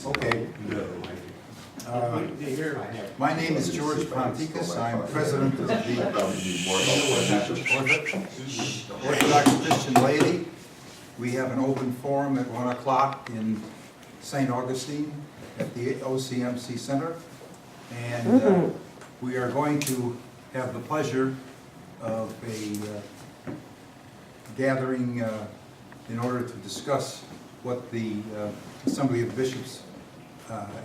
Okay. My name is George Ponticus. I'm president of the Orthodox Christian Laity. We have an open forum at 1 o'clock in St. Augustine at the OCMC Center. And we are going to have the pleasure of a gathering in order to discuss what the Assembly of Bishops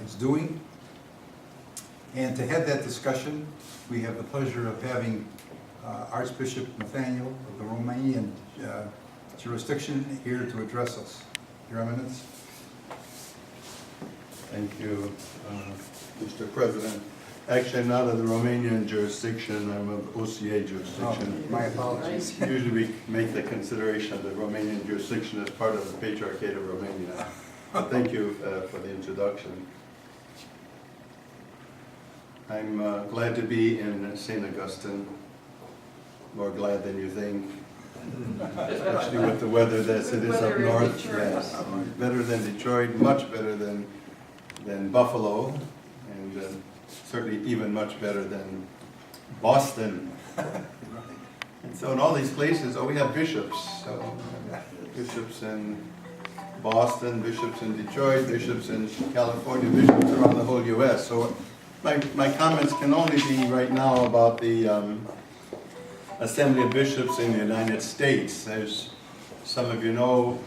is doing. And to head that discussion, we have the pleasure of having Archbishop Nathaniel of the Romanian jurisdiction here to address us. Your Eminence. Thank you, Mr. President. Actually, I'm not of the Romanian jurisdiction, I'm of OCA jurisdiction. Oh, my apologies. Usually we make the consideration of the Romanian jurisdiction as part of the Patriarchate of Romania. Thank you for the introduction. I'm glad to be in St. Augustine, more glad than you think, especially with the weather as it is up north. Yes, better than Detroit, much better than Buffalo, and certainly even much better than Boston. And so in all these places, we have bishops. So bishops in Boston, bishops in Detroit, bishops in California, bishops around the whole U.S. So my comments can only be right now about the Assembly of Bishops in the United States. As some of you know,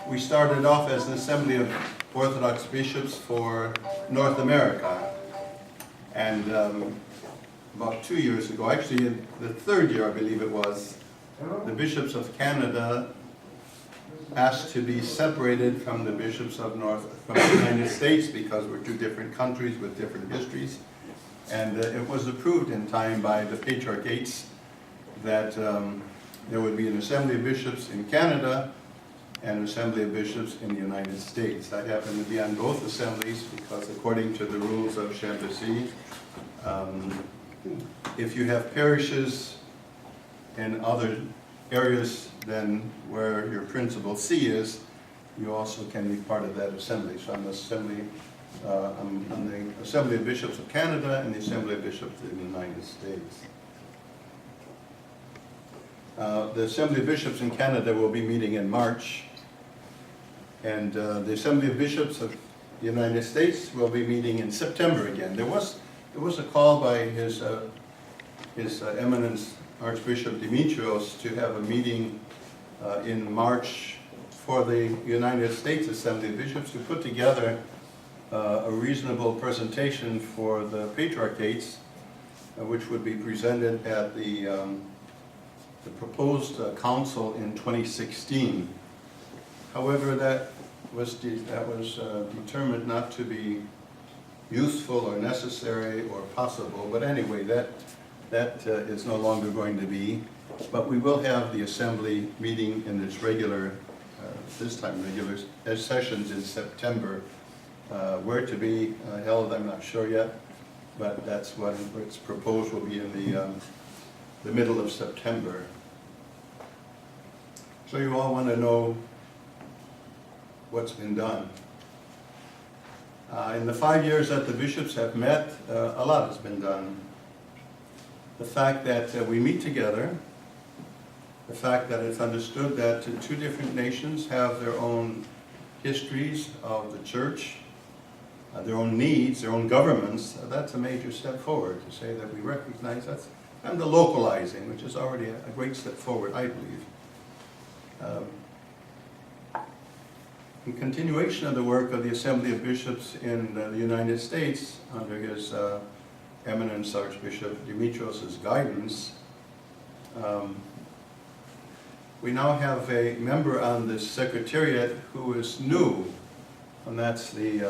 we started off as an Assembly of Orthodox Bishops for North America. And about 2 years ago, actually in the third year I believe it was, the bishops of Canada asked to be separated from the bishops of from the United States because we're two different countries with different histories. And it was approved in time by the Patriarchates that there would be an Assembly of Bishops in Canada and an Assembly of Bishops in the United States. I happen to be on both assemblies because according to the rules of Champersy, if you have parishes in other areas than where your principal see is, you also can be part of that assembly. So I'm on the Assembly of Bishops of Canada and the Assembly of Bishops in the United States. The Assembly of Bishops in Canada will be meeting in March, and the Assembly of Bishops of the United States will be meeting in September again. There was a call by His Eminence Archbishop Dimitrios to have a meeting in March for the United States Assembly of Bishops to put together a reasonable presentation for the Patriarchates, which would be presented at the proposed council in 2016. However, that was determined not to be useful or necessary or possible. But anyway, that is no longer going to be. But we will have the assembly meeting in its regular, this time regular sessions in September. Where to be held, I'm not sure yet, but that's what it's proposed will be in the middle of September. So you all want to know what's been done. In the 5 years that the bishops have met, a lot has been done. The fact that we meet together, the fact that it's understood that two different nations have their own histories of the church, their own needs, their own governments, that's a major step forward to say that we recognize that. And the localizing, which is already a great step forward, I believe. In continuation of the work of the Assembly of Bishops in the United States, under His Eminence Archbishop Dimitrios' guidance, we now have a member on the Secretariat who is new, and that's the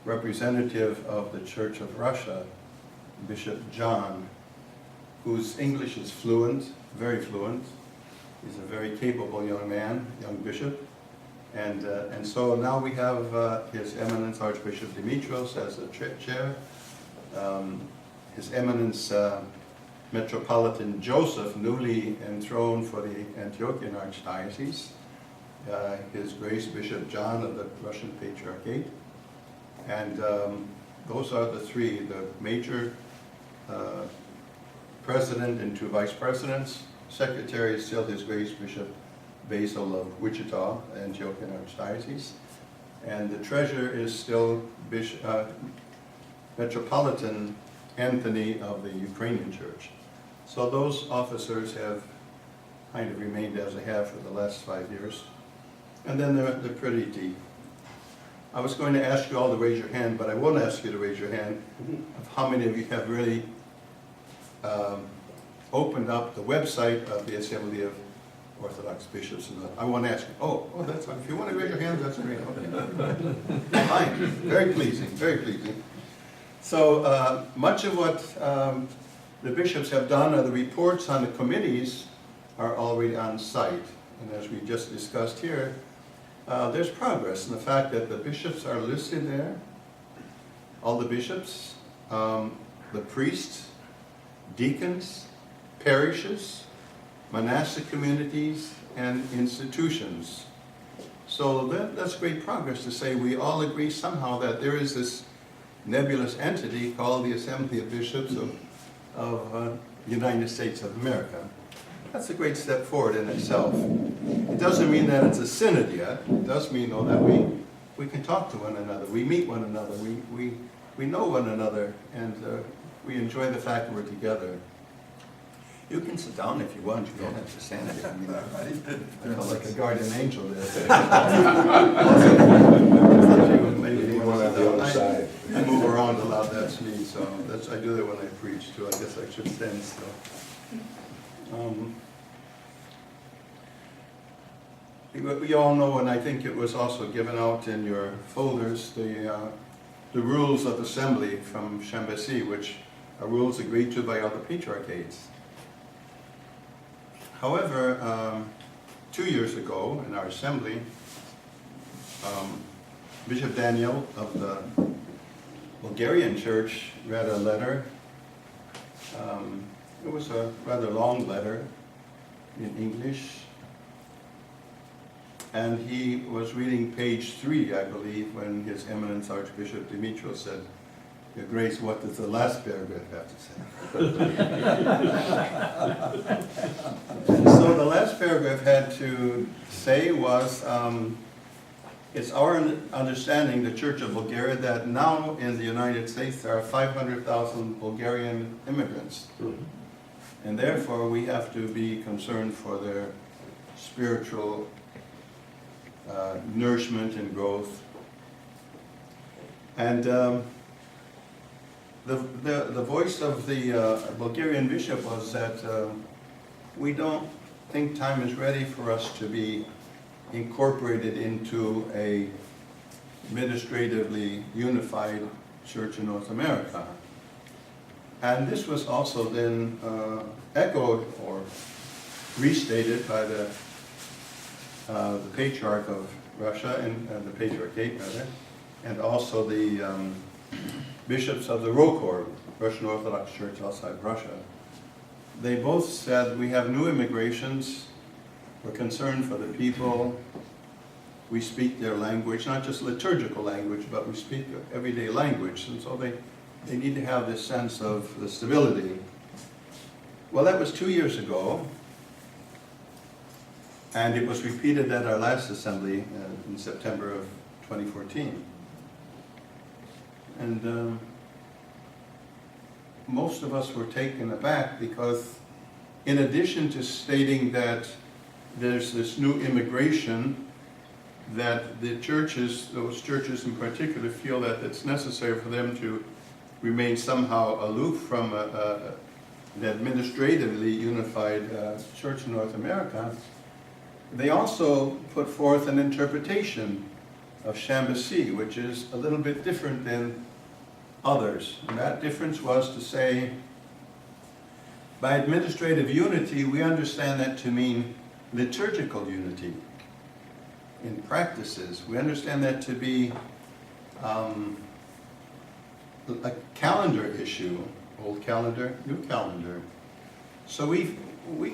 representative of the Church of Russia, Bishop John, whose English is fluent, very fluent. He's a very capable young man, young bishop. And so now we have His Eminence Archbishop Dimitrios as the chair, His Eminence Metropolitan Joseph, newly enthroned for the Antiochian Archdiocese, His Grace Bishop John of the Russian Patriarchate. And those are the three, the major president and two vice presidents. Secretary is still His Grace Bishop Basil of Wichita, Antiochian Archdiocese. And the treasurer is still Metropolitan Anthony of the Ukrainian Church. So those officers have kind of remained as they have for the last 5 years. And then they're pretty deep. I was going to ask you all to raise your hand, but I won't ask you to raise your hand of how many of you have really opened up the website of the Assembly of Orthodox Bishops. And I want to ask you, oh, that's fine. If you want to raise your hand, that's great. Okay. Fine. Very pleasing, very pleasing. So much of what the bishops have done, or the reports on the committees, are already on site. And as we just discussed here, there's progress in the fact that the bishops are listed there, all the bishops, the priests, deacons, parishes, monastic communities, and institutions. So that's great progress to say we all agree somehow that there is this nebulous entity called the Assembly of Bishops of the United States of America. That's a great step forward in itself. It doesn't mean that it's a synod yet. It does mean, though, that we can talk to one another, we meet one another, we know one another, and we enjoy the fact that we're together. You can sit down if you want, you don't have to stand here. I mean, I feel like a guardian angel there. Maybe you want to sit down. I move around a lot, that's me, so I do that when I preach too. I guess I should stand still. We all know, and I think it was also given out in your folders, the rules of assembly from Chambéry, which are rules agreed to by other patriarchates. However, 2 years ago in our assembly, Bishop Nathaniel of the Bulgarian Church read a letter. It was a rather long letter in English, and he was reading page 3, I believe, when His Eminence Archbishop Dimitrios said, "Your Grace, what does the last paragraph have to say?" And so the last paragraph had to say was, it's our understanding, the Church of Bulgaria, that now in the United States there are 500,000 Bulgarian immigrants. And therefore we have to be concerned for their spiritual nourishment and growth. And the voice of the Bulgarian bishop was that we don't think time is ready for us to be incorporated into a administratively unified church in North America. And this was also then echoed or restated by the Patriarch of Russia, and the Patriarchate rather, and also the bishops of the ROKOR, Russian Orthodox Church outside Russia. They both said, we have new immigrations, we're concerned for the people, we speak their language, not just liturgical language, but we speak everyday language, and so they need to have this sense of the stability. Well, that was 2 years ago, and it was repeated at our last assembly in September of 2014. And most of us were taken aback because in addition to stating that there's this new immigration, that the churches, those churches in particular, feel that it's necessary for them to remain somehow aloof from the administratively unified church in North America, they also put forth an interpretation of Chambéry, which is a little bit different than others. And that difference was to say, by administrative unity, we understand that to mean liturgical unity in practices. We understand that to be a calendar issue, old calendar, new calendar. So we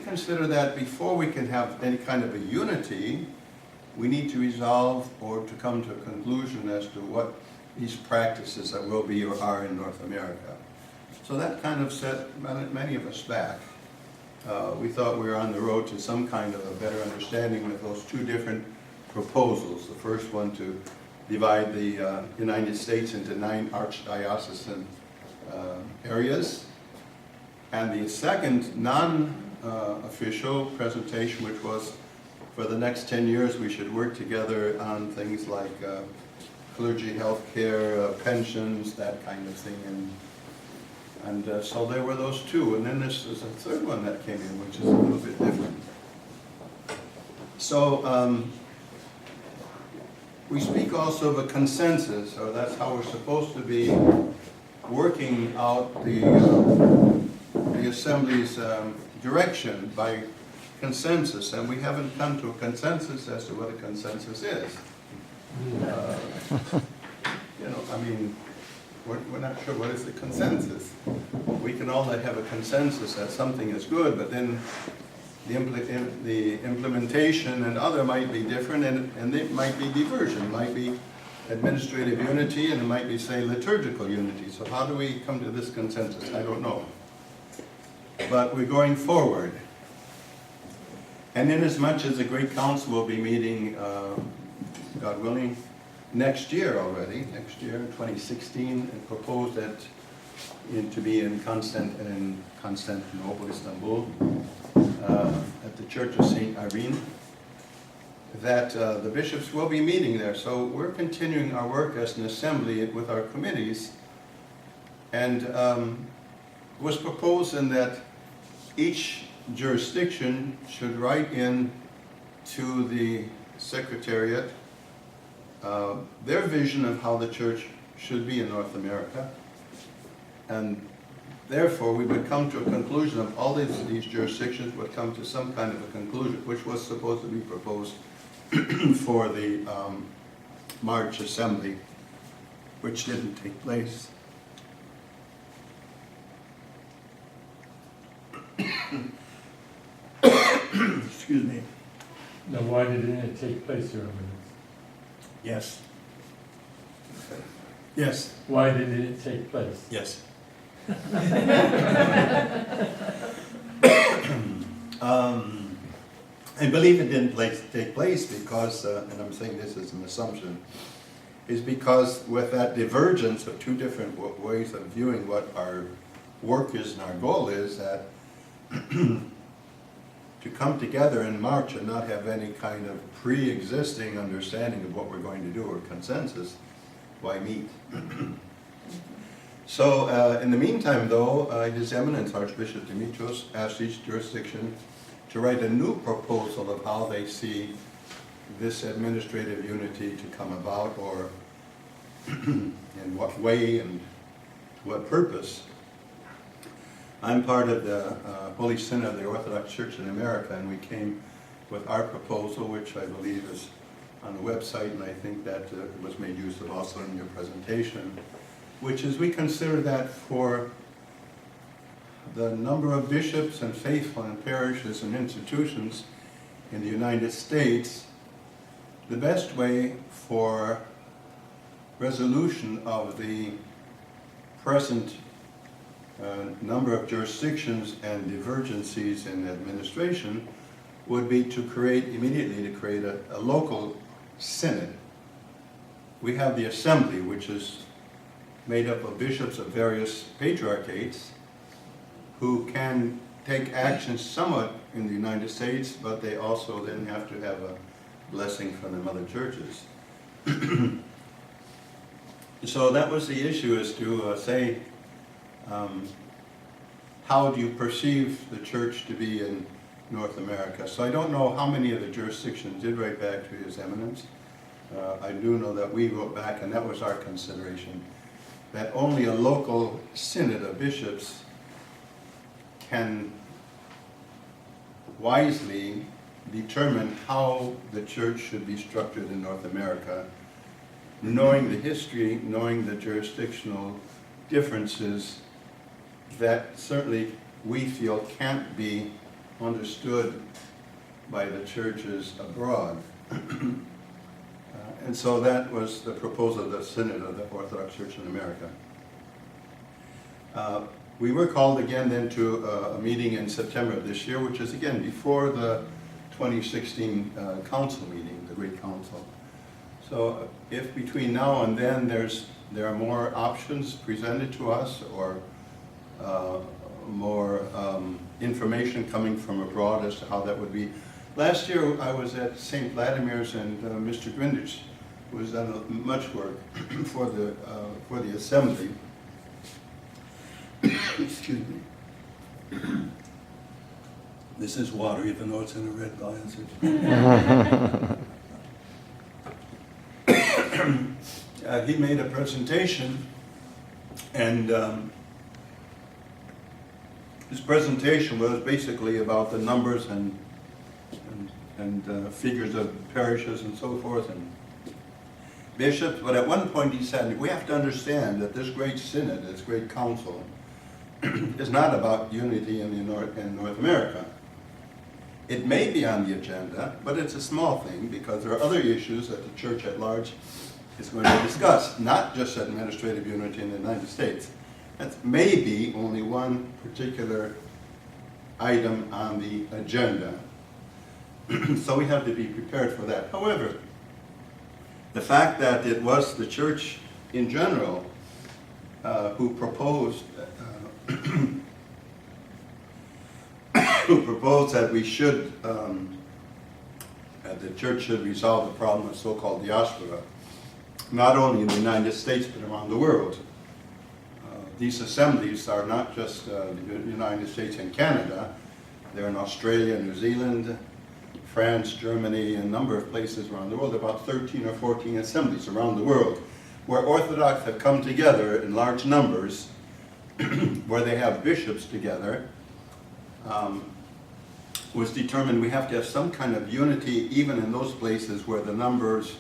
consider that before we can have any kind of a unity, we need to resolve or to come to a conclusion as to what these practices that will be or are in North America. So that kind of set many of us back. We thought we were on the road to some kind of a better understanding with those two different proposals. The first one to divide the United States into 9 archdiocesan areas. And the second non-official presentation, which was for the next 10 years we should work together on things like clergy health care, pensions, that kind of thing. And so there were those two. And then this is a third one that came in, which is a little bit different. So we speak also of a consensus, or that's how we're supposed to be working out the Assembly's direction by consensus, and we haven't come to a consensus as to what a consensus is. You know, I mean, we're not sure what is the consensus. We can all have a consensus that something is good, but then the implementation and other might be different, and it might be diversion, it might be administrative unity, and it might be, say, liturgical unity. So how do we come to this consensus? I don't know. But we're going forward. And inasmuch as the Great Council will be meeting, God willing, next year already, next year, 2016, and proposed that to be in Constantinople, Istanbul, at the Church of St. Irene, that the bishops will be meeting there. So we're continuing our work as an assembly with our committees, and was proposed in that each jurisdiction should write in to the Secretariat their vision of how the church should be in North America, and therefore we would come to a conclusion of all these jurisdictions would come to some kind of a conclusion, which was supposed to be proposed for the March Assembly, which didn't take place. Excuse me. Now, why didn't it take place, Your Eminence? Yes. Yes. Why didn't it take place? Yes. I believe it didn't take place because, and I'm saying this as an assumption, is because with that divergence of two different ways of viewing what our work is and our goal is, that to come together in March and not have any kind of pre-existing understanding of what we're going to do or consensus, why meet? So in the meantime, though, His Eminence Archbishop Dimitrios asked each jurisdiction to write a new proposal of how they see this administrative unity to come about, or in what way and what purpose. I'm part of the Holy Synod of the Orthodox Church in America, and we came with our proposal, which I believe is on the website, and I think that was made use of also in your presentation, which is we consider that for the number of bishops and faithful in parishes and institutions in the United States, the best way for resolution of the present number of jurisdictions and divergencies in administration would be to immediately create a local synod. We have the assembly, which is made up of bishops of various patriarchates who can take action somewhat in the United States, but they also then have to have a blessing from the mother churches. So that was the issue, is to say, how do you perceive the church to be in North America? So I don't know how many of the jurisdictions did write back to His Eminence. I do know that we wrote back, and that was our consideration, that only a local synod of bishops can wisely determine how the church should be structured in North America, knowing the history, knowing the jurisdictional differences that certainly we feel can't be understood by the churches abroad. And so that was the proposal of the Synod of the Orthodox Church in America. We were called again then to a meeting in September of this year, which is again before the 2016 council meeting, the Great Council. So if between now and then there are more options presented to us, or more information coming from abroad as to how that would be. Last year I was at St. Vladimir's, and Mr. Grindich, who has done much work for the assembly. Excuse me. This is water, even though it's in a red glass. He made a presentation, and his presentation was basically about the numbers and figures of parishes and so forth and bishops. But at one point he said, we have to understand that this great synod, this great council, is not about unity in North America. It may be on the agenda, but it's a small thing, because there are other issues that the church at large is going to discuss, not just administrative unity in the United States. That's maybe only one particular item on the agenda. So we have to be prepared for that. However, the fact that it was the church in general who proposed that we should, that the church should resolve the problem of so-called diaspora, not only in the United States but around the world. These assemblies are not just the United States and Canada. They're in Australia, New Zealand, France, Germany, and a number of places around the world, about 13 or 14 assemblies around the world, where Orthodox have come together in large numbers, where they have bishops together. Was determined we have to have some kind of unity even in those places where the numbers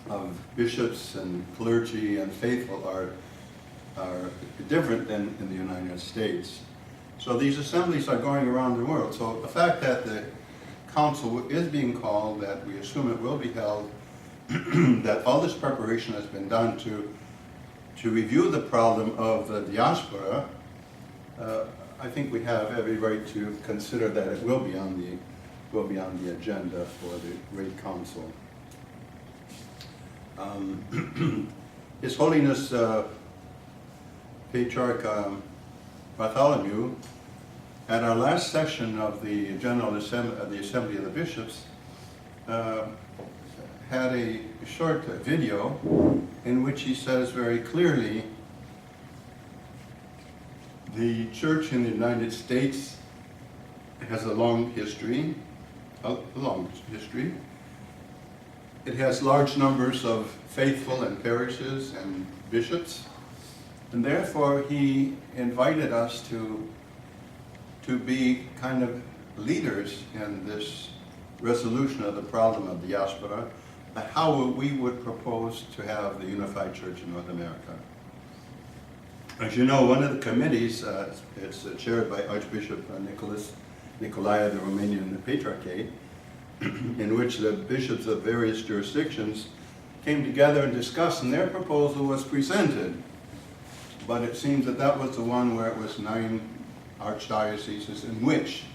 of bishops and clergy and faithful are different than in the United States. So these assemblies are going around the world. So the fact that the council is being called, that we assume it will be held, that all this preparation has been done to review the problem of the diaspora, I think we have every right to consider that it will be on the agenda for the Great Council. His Holiness Patriarch Bartholomew, at our last session of the General Assembly of the Bishops, had a short video in which he says very clearly, the Church in the United States has a long history. It has large numbers of faithful and parishes and bishops, and therefore he invited us to be kind of leaders in this resolution of the problem of diaspora, how we would propose to have the unified church in North America. As you know, one of the committees, it's chaired by Archbishop Nicolae of the Romanian Patriarchate, in which the bishops of various jurisdictions came together and discussed, and their proposal was presented. But it seems that that was the one where it was 9 archdioceses, in which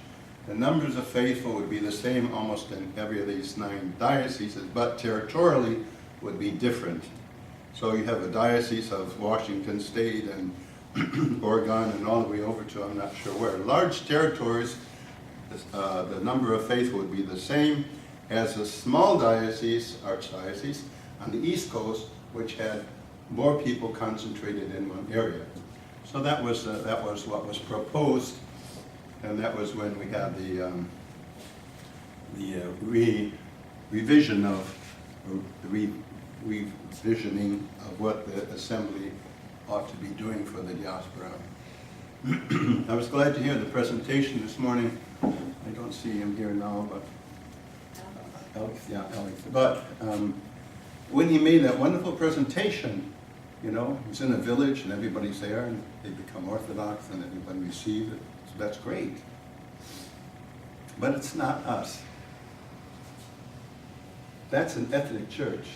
the numbers of faithful would be the same almost in every of these 9 dioceses, but territorially would be different. So you have a diocese of Washington State and Oregon and all the way over to I'm not sure where. Large territories, the number of faithful would be the same as a small diocese, archdiocese, on the East Coast, which had more people concentrated in one area. So that was what was proposed, and that was when we had the revisioning of what the assembly ought to be doing for the diaspora. I was glad to hear the presentation this morning. I don't see him here now, but Alex. But when he made that wonderful presentation, you know, he's in a village and everybody's there and they become Orthodox and everybody receives it. So that's great. But it's not us. That's an ethnic church.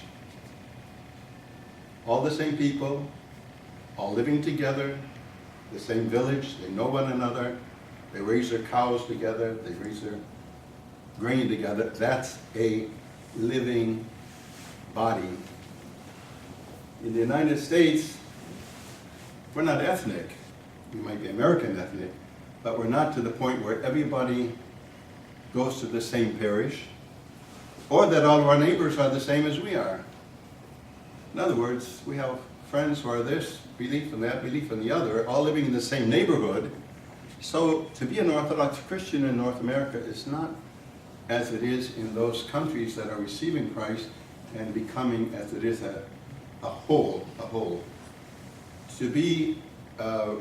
All the same people, all living together, the same village, they know one another, they raise their cows together, they raise their grain together. That's a living body. In the United States, we're not ethnic. We might be American ethnic, but we're not to the point where everybody goes to the same parish, or that all of our neighbors are the same as we are. In other words, we have friends who are this belief and that belief and the other, all living in the same neighborhood. So to be an Orthodox Christian in North America is not as it is in those countries that are receiving Christ and becoming as it is a whole. To be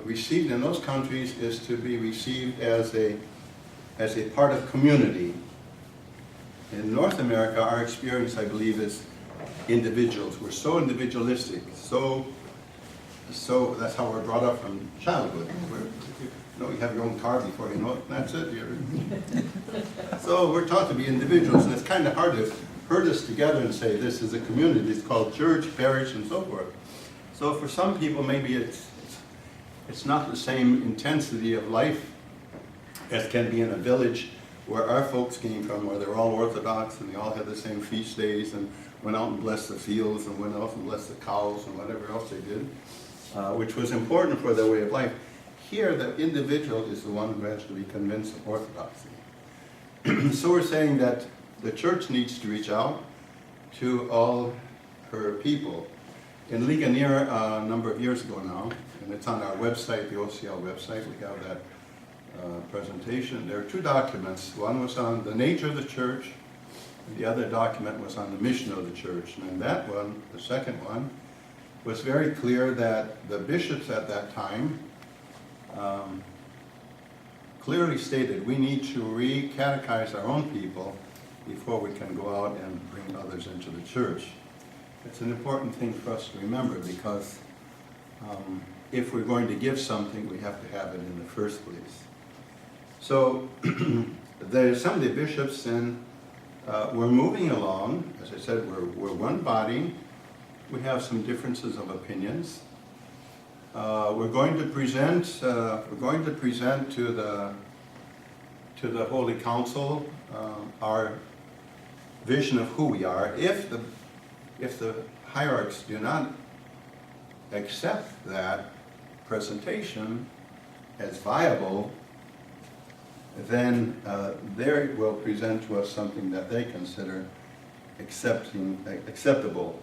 received in those countries is to be received as a part of community. In North America, our experience, I believe, is individuals. We're so individualistic, so that's how we're brought up from childhood. You have your own car before you know it, and that's it. So we're taught to be individuals, and it's kind of hard to herd us together and say this is a community. It's called church, parish, and so forth. So for some people, maybe it's not the same intensity of life as can be in a village where our folks came from, where they're all Orthodox and they all had the same feast days and went out and blessed the fields and went out and blessed the cows and whatever else they did, which was important for their way of life. Here, the individual is the one who has to be convinced of orthodoxy. So we're saying that the church needs to reach out to all her people. In Ligonier, a number of years ago now, and it's on our website, the OCL website, we have that presentation. There are two documents. One was on the nature of the church, and the other document was on the mission of the church. And in that one, the second one, was very clear that the bishops at that time clearly stated we need to re-catechize our own people before we can go out and bring others into the church. It's an important thing for us to remember because if we're going to give something, we have to have it in the first place. So some of the bishops then we're moving along. As I said, we're one body. We have some differences of opinions. We're going to present to the Holy Council our vision of who we are. If the hierarchs do not accept that presentation as viable, then they will present to us something that they consider acceptable.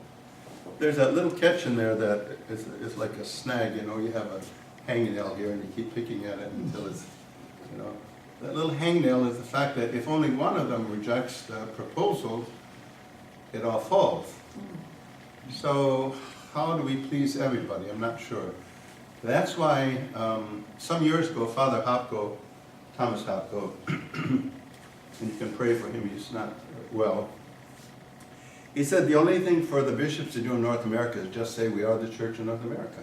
There's that little catch in there that is like a snag, you know, you have a hangnail here and you keep picking at it until it's, you know. That little hangnail is the fact that if only one of them rejects the proposal, it all falls. So how do we please everybody? I'm not sure. That's why some years ago, Father Hopko, Thomas Hopko, and you can pray for him, he's not well. He said the only thing for the bishops to do in North America is just say we are the Church of North America.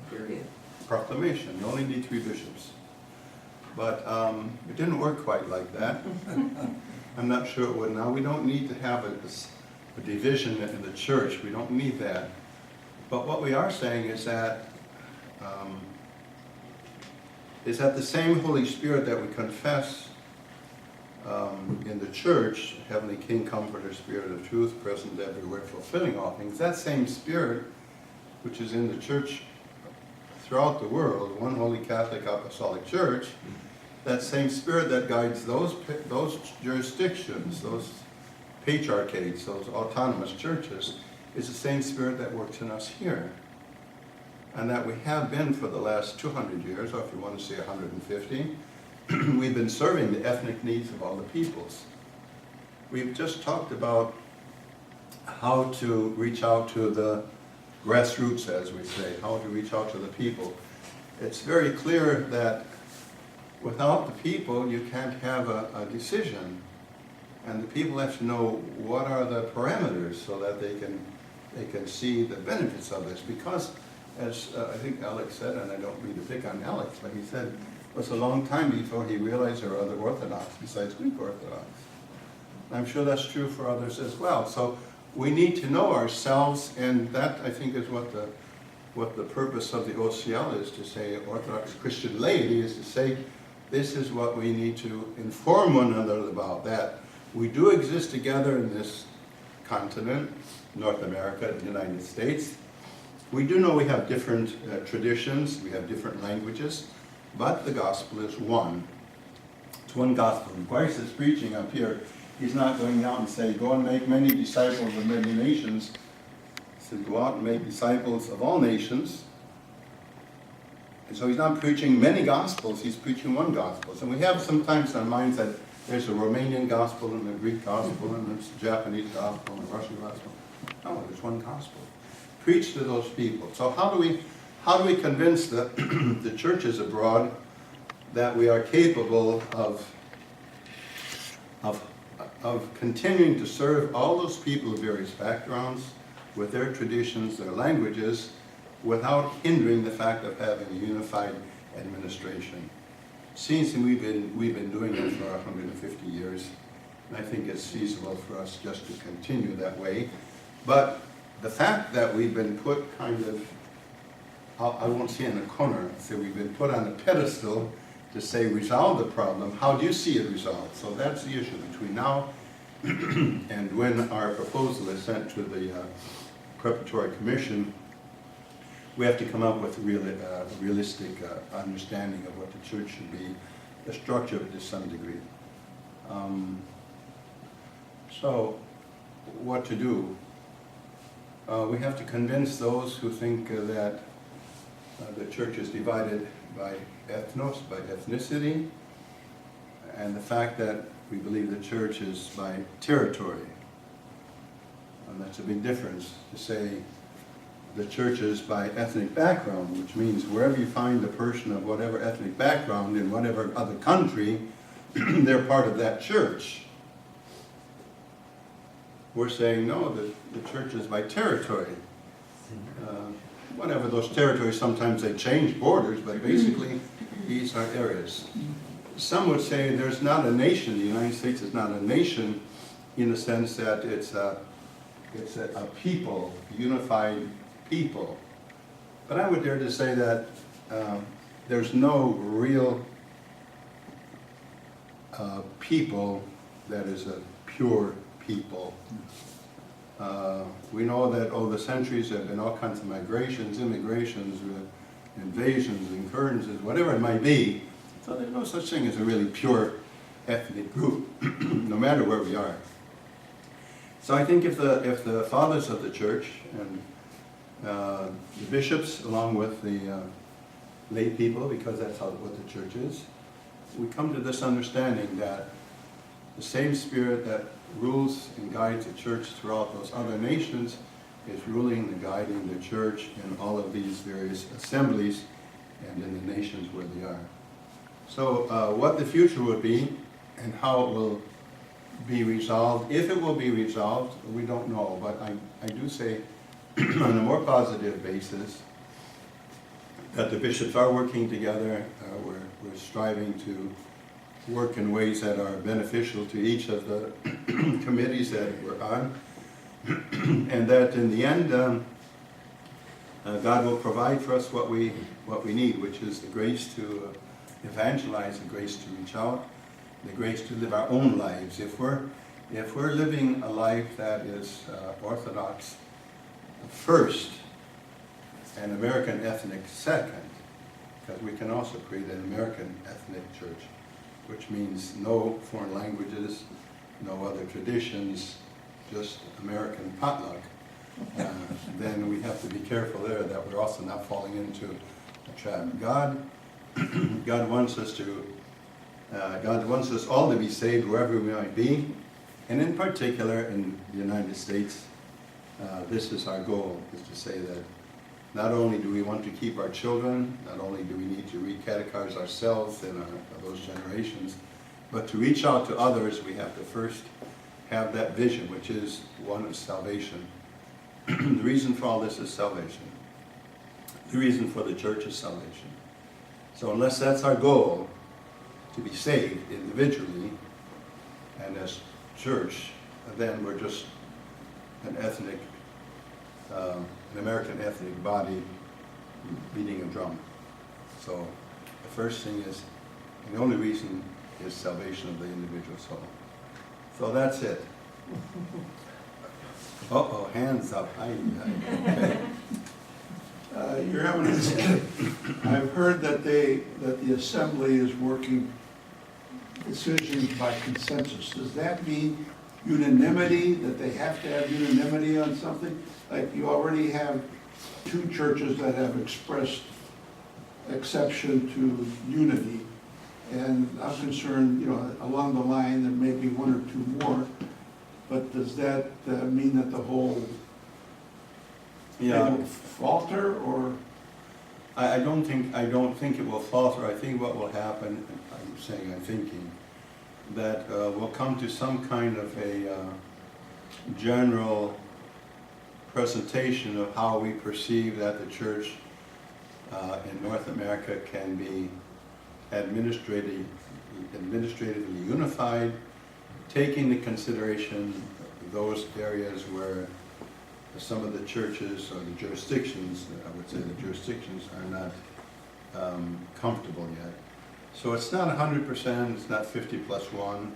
Period. Proclamation. You only need 3 bishops. But it didn't work quite like that. I'm not sure it would now. We don't need to have a division in the church. We don't need that. But what we are saying is that the same Holy Spirit that we confess in the church, Heavenly King, Comforter, Spirit of Truth, present everywhere, fulfilling all things, that same Spirit which is in the church throughout the world, one Holy Catholic Apostolic Church, that same Spirit that guides those jurisdictions, those patriarchates, those autonomous churches, is the same Spirit that works in us here. And that we have been for the last 200 years, or if you want to say 150, we've been serving the ethnic needs of all the peoples. We've just talked about how to reach out to the grassroots, as we say, how to reach out to the people. It's very clear that without the people, you can't have a decision. And the people have to know what are the parameters so that they can see the benefits of this. Because, as I think Alex said, and I don't mean to pick on Alex, but he said it was a long time before he realized there were other Orthodox besides Greek Orthodox. I'm sure that's true for others as well. So we need to know ourselves, and that, I think, is what the purpose of the OCL is, to say, Orthodox Christian laity is to say, this is what we need to inform one another about, that we do exist together in this continent, North America, the United States. We do know we have different traditions, we have different languages, but the gospel is one. It's one gospel. When Christ is preaching up here, he's not going out and saying, go and make many disciples of many nations. He says, go out and make disciples of all nations. And so he's not preaching many gospels, he's preaching one gospel. And we have sometimes in our minds that there's a Romanian gospel and a Greek gospel and there's a Japanese gospel and a Russian gospel. No, there's one gospel. Preach to those people. So how do we convince the churches abroad that we are capable of continuing to serve all those people of various backgrounds with their traditions, their languages, without hindering the fact of having a unified administration? Seems to me we've been doing it for 150 years, and I think it's feasible for us just to continue that way. But the fact that we've been put kind of, I won't say in a corner, so we've been put on a pedestal to say resolve the problem. How do you see it resolved? So that's the issue between now and when our proposal is sent to the preparatory commission. We have to come up with a realistic understanding of what the church should be, the structure of it to some degree. So what to do? We have to convince those who think that the church is divided by ethnos, by ethnicity, and the fact that we believe the church is by territory. And that's a big difference to say the church is by ethnic background, which means wherever you find a person of whatever ethnic background in whatever other country, they're part of that church. We're saying, no, the church is by territory. Whatever those territories, sometimes they change borders, but basically these are areas. Some would say there's not a nation, the United States is not a nation in the sense that it's a people, unified people. But I would dare to say that there's no real people that is a pure people. We know that over the centuries there have been all kinds of migrations, immigrations, invasions, incursions, whatever it might be. So there's no such thing as a really pure ethnic group, no matter where we are. So I think if the fathers of the church and the bishops, along with the lay people, because that's what the church is, we come to this understanding that the same spirit that rules and guides the church throughout those other nations is ruling and guiding the church in all of these various assemblies and in the nations where they are. So what the future will be and how it will be resolved, if it will be resolved, we don't know. But I do say on a more positive basis that the bishops are working together. We're striving to work in ways that are beneficial to each of the committees that we're on, and that in the end God will provide for us what we need, which is the grace to evangelize, the grace to reach out, the grace to live our own lives. If we're living a life that is Orthodox first and American ethnic second, because we can also create an American ethnic church, which means no foreign languages, no other traditions, just American potluck, then we have to be careful there that we're also not falling into a trap. God wants us all to be saved wherever we might be, and in particular in the United States. This is our goal, is to say that not only do we want to keep our children, not only do we need to re-catechize ourselves and those generations, but to reach out to others, we have to first have that vision, which is one of salvation. The reason for all this is salvation. The reason for the church is salvation. So unless that's our goal, to be saved individually and as church, then we're just an ethnic, an American ethnic body beating a drum. So the first thing is, and the only reason is salvation of the individual soul. So that's it. Uh-oh, hands up. Okay. Your Eminence, I've heard that the Assembly is working decisions by consensus. Does that mean unanimity, that they have to have unanimity on something? Like you already have 2 churches that have expressed exception to unity. And I'm concerned, along the line, there may be 1 or 2 more. But does that mean that the whole thing will falter, or? I don't think it will falter. I think what will happen, I'm thinking, that we'll come to some kind of a general presentation of how we perceive that the church in North America can be administratively unified, taking into consideration those areas where some of the churches or the jurisdictions, I would say the jurisdictions are not comfortable yet. So it's not 100%, it's not 50+1.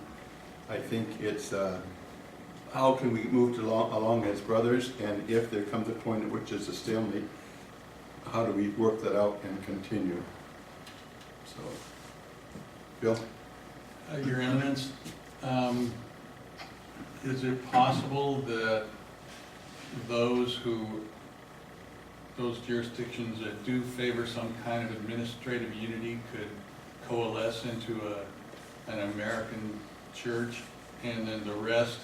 I think it's how can we move along as brothers, and if there comes a point at which there's a stalemate, how do we work that out and continue? So, Bill? Your Eminence, is it possible that those jurisdictions that do favor some kind of administrative unity could coalesce into an American church, and then the rest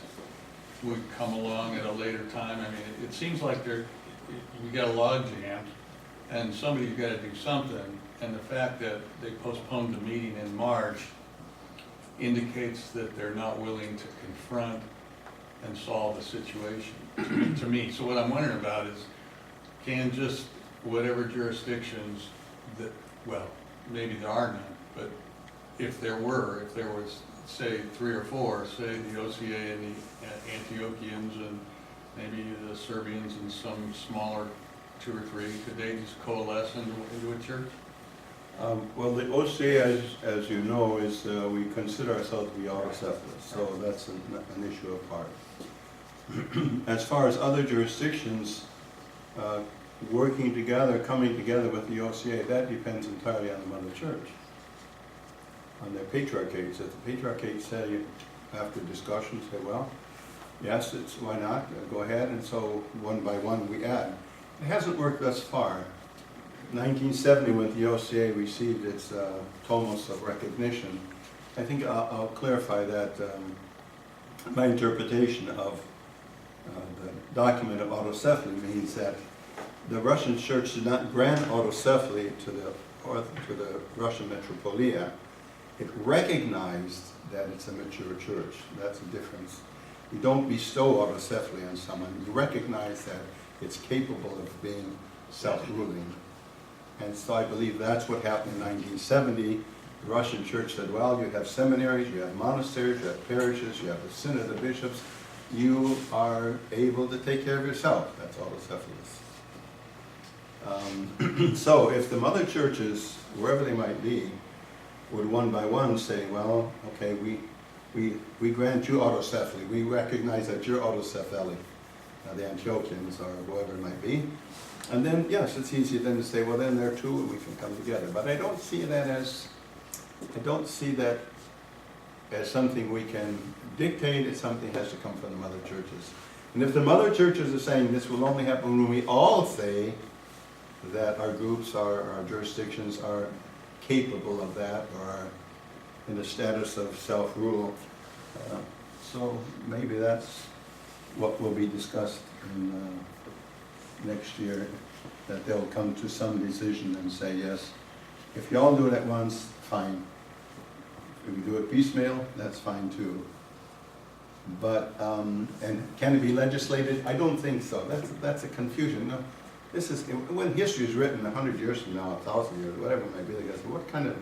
would come along at a later time? I mean, it seems like we got a log jam, and somebody's got to do something, and the fact that they postponed the meeting in March indicates that they're not willing to confront and solve the situation, to me. So what I'm wondering about is, can just whatever jurisdictions that, well, maybe there are none, but if there was, say, 3 or 4, say the OCA and the Antiochians and maybe the Serbians and some smaller 2 or 3, could they just coalesce into a church? Well, the OCA, as you know, is we consider ourselves to be autocephalous, so that's an issue apart. As far as other jurisdictions working together, coming together with the OCA, that depends entirely on the mother church, on their patriarchates. If the patriarchates say, after discussion, say, well, yes, why not, go ahead, and so one by one we add. It hasn't worked thus far. 1970, when the OCA received its Tomos of recognition, I think I'll clarify that my interpretation of the document of autocephaly means that the Russian church did not grant autocephaly to the Russian metropolia. It recognized that it's a mature church. That's the difference. You don't bestow autocephaly on someone. You recognize that it's capable of being self-ruling. And so I believe that's what happened in 1970. The Russian church said, well, you have seminaries, you have monasteries, you have parishes, you have the synod of bishops. You are able to take care of yourself. That's autocephalous. So if the mother churches, wherever they might be, would one by one say, well, okay, we grant you autocephaly. We recognize that you're autocephalic, the Antiochians or whoever it might be. And then, yes, it's easy then to say, well, then there are 2 and we can come together. But I don't see that as something we can dictate. It's something that has to come from the mother churches. And if the mother churches are saying this will only happen when we all say that our groups, our jurisdictions are capable of that or are in the status of self-rule, so maybe that's what will be discussed in next year, that they'll come to some decision and say, yes, if you all do it at once, fine. If we do it piecemeal, that's fine too. But, and can it be legislated? I don't think so. That's a confusion. No, this is, when history is written 100 years from now, 1,000 years, whatever it might be, they go, what kind of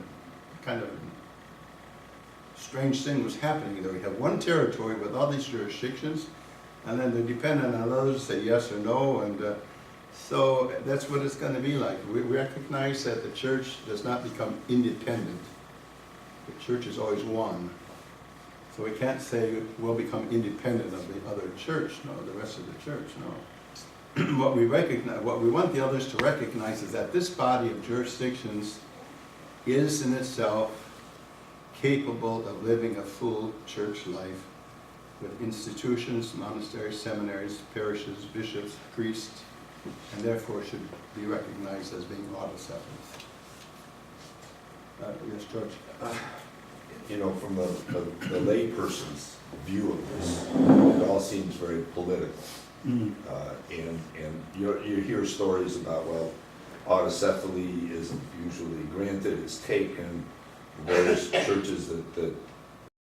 strange thing was happening there. We have one territory with all these jurisdictions, and then they're dependent on others to say yes or no, and so that's what it's going to be like. We recognize that the church does not become independent. The church is always one. So we can't say we'll become independent of the other church, no, the rest of the church, no. What we want the others to recognize is that this body of jurisdictions is in itself capable of living a full church life with institutions, monasteries, seminaries, parishes, bishops, priests, and therefore should be recognized as being autocephalous. Yes, George? You know, from the lay person's view of this, it all seems very political. And you hear stories about, well, autocephaly isn't usually granted, it's taken. Various churches that